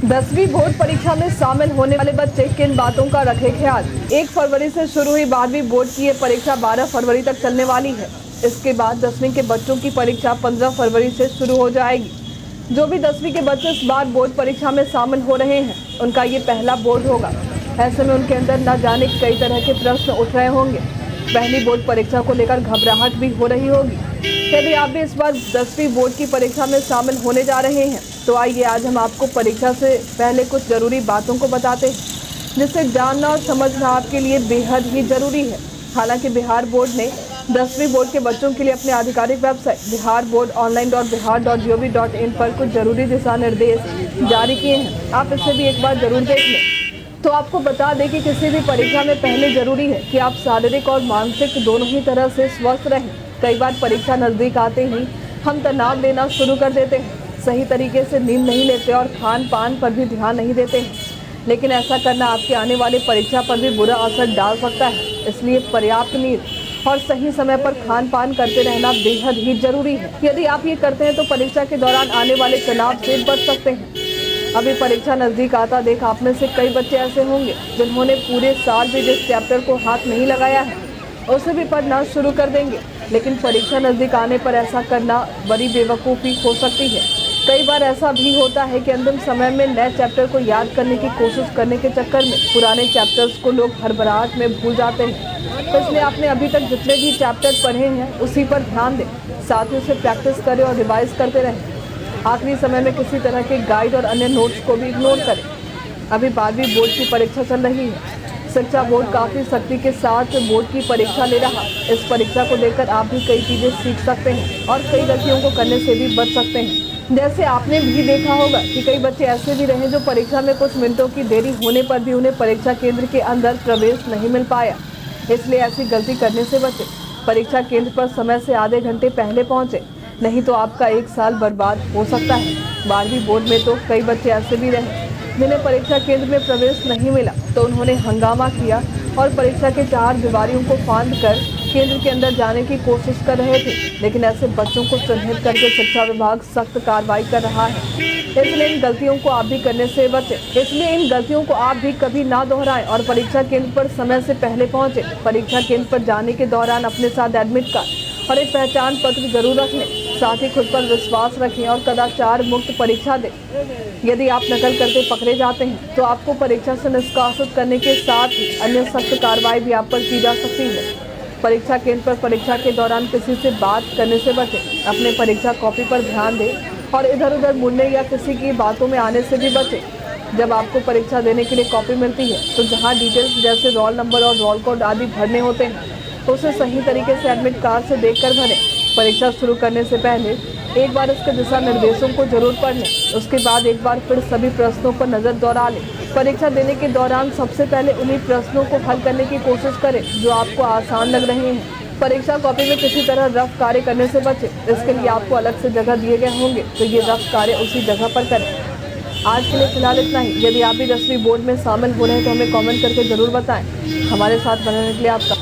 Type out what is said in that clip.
10वीं बोर्ड परीक्षा में शामिल होने वाले बच्चे किन बातों का रखे ख्याल। 1 फरवरी से शुरू हुई 12वीं बोर्ड की ये परीक्षा 12 फरवरी तक चलने वाली है। इसके बाद 10वीं के बच्चों की परीक्षा 15 फरवरी से शुरू हो जाएगी। जो भी 10वीं के बच्चे इस बार बोर्ड परीक्षा में शामिल हो रहे हैं, उनका ये पहला बोर्ड होगा। ऐसे में उनके अंदर न जाने कई तरह के प्रश्न उठ रहे होंगे। पहली बोर्ड परीक्षा को लेकर घबराहट भी हो रही होगी। यदि आप भी इस बार 10वीं बोर्ड की परीक्षा में शामिल होने जा रहे हैं, तो आइए आज हम आपको परीक्षा से पहले कुछ जरूरी बातों को बताते हैं, जिससे जानना और समझना आपके लिए बेहद ही जरूरी है। हालांकि बिहार बोर्ड ने 10वीं बोर्ड के बच्चों के लिए अपने आधिकारिक वेबसाइट biharboardonline.bihar.gov.in पर कुछ जरूरी दिशा निर्देश जारी किए हैं। आप इसे भी एक बार जरूर देख लें। तो आपको बता दें कि किसी भी परीक्षा में पहले जरूरी है कि आप शारीरिक और मानसिक दोनों ही तरह से स्वस्थ रहें। कई बार परीक्षा नज़दीक आते ही हम तनाव लेना शुरू कर देते हैं, सही तरीके से नींद नहीं लेते और खान पान पर भी ध्यान नहीं देते हैं। लेकिन ऐसा करना आपके आने वाले परीक्षा पर भी बुरा असर डाल सकता है। इसलिए पर्याप्त नींद और सही समय पर खान पान करते रहना बेहद ही जरूरी है। यदि आप ये करते हैं तो परीक्षा के दौरान आने वाले तनाव से बच सकते हैं। अभी परीक्षा नज़दीक आता देख आप में से कई बच्चे ऐसे होंगे जिन्होंने पूरे साल भी जिस चैप्टर को हाथ नहीं लगाया है, उसे भी पढ़ना शुरू कर देंगे। लेकिन परीक्षा नज़दीक आने पर ऐसा करना बड़ी बेवकूफ़ी हो सकती है। कई बार ऐसा भी होता है कि अंतिम समय में नए चैप्टर को याद करने की कोशिश करने के चक्कर में पुराने चैप्टर्स को लोग हड़बड़ाहट में भूल जाते हैं। तो इसलिए आपने अभी तक जितने भी चैप्टर पढ़े हैं उसी पर ध्यान दें, साथ ही उसे प्रैक्टिस करें और रिवाइज करते रहें। आखिरी समय में किसी तरह के गाइड और अन्य नोट्स को भी इग्नोर करें। अभी 12वीं बोर्ड की परीक्षा चल रही है। शिक्षा बोर्ड काफ़ी सख्ती के साथ बोर्ड की परीक्षा ले रहा। इस परीक्षा को लेकर आप भी कई चीज़ें सीख सकते हैं और कई गलतियों को करने से भी बच सकते हैं। जैसे आपने भी देखा होगा कि कई बच्चे ऐसे भी रहे जो परीक्षा में कुछ मिनटों की देरी होने पर भी उन्हें परीक्षा केंद्र के अंदर प्रवेश नहीं मिल पाया। इसलिए ऐसी गलती करने से बचें। परीक्षा केंद्र पर समय से आधे घंटे पहले पहुँचे, नहीं तो आपका 1 साल बर्बाद हो सकता है। 12वीं बोर्ड में तो कई बच्चे ऐसे भी रहे जिन्हें परीक्षा केंद्र में प्रवेश नहीं मिला, तो उन्होंने हंगामा किया और परीक्षा के 4 दीवारियों को फांद कर केंद्र के अंदर जाने की कोशिश कर रहे थे। लेकिन ऐसे बच्चों को चिन्हित करके शिक्षा विभाग सख्त कार्रवाई कर रहा है। इसलिए इन गलतियों को आप भी करने से बचें। इसलिए इन गलतियों को आप भी कभी ना दोहराएं और परीक्षा केंद्र पर समय से पहले पहुंचे। परीक्षा केंद्र पर जाने के दौरान अपने साथ एडमिट कार्ड और एक पहचान पत्र जरूर रख लें। साथ ही खुद पर विश्वास रखें और कदाचार मुक्त परीक्षा दें। यदि आप नकल करते पकड़े जाते हैं तो आपको परीक्षा से निष्कासित करने के साथ ही अन्य सख्त कार्रवाई भी आप पर की जा सकती है। परीक्षा केंद्र पर परीक्षा के दौरान किसी से बात करने से बचें। अपने परीक्षा कॉपी पर ध्यान दें और इधर उधर मुड़ने या किसी की बातों में आने से भी बचें। जब आपको परीक्षा देने के लिए कॉपी मिलती है तो जहाँ डिटेल्स जैसे रोल नंबर और रोल कोड आदि भरने होते हैं, तो उसे सही तरीके से एडमिट कार्ड से देखकर भरें। परीक्षा शुरू करने से पहले एक बार इसके दिशा निर्देशों को जरूर पढ़ लें। उसके बाद एक बार फिर सभी प्रश्नों पर नज़र दौड़ा लें। परीक्षा देने के दौरान सबसे पहले उन्हीं प्रश्नों को हल करने की कोशिश करें जो आपको आसान लग रहे हैं। परीक्षा कॉपी में किसी तरह रफ कार्य करने से बचें। इसके लिए आपको अलग से जगह दिए गए होंगे, तो ये रफ कार्य उसी जगह पर करें। आज के लिए फिलहाल इतना ही। यदि आप भी 10वीं बोर्ड में शामिल हो रहे हैं तो हमें कॉमेंट करके ज़रूर बताएँ। हमारे साथ बने रहने के लिए आपका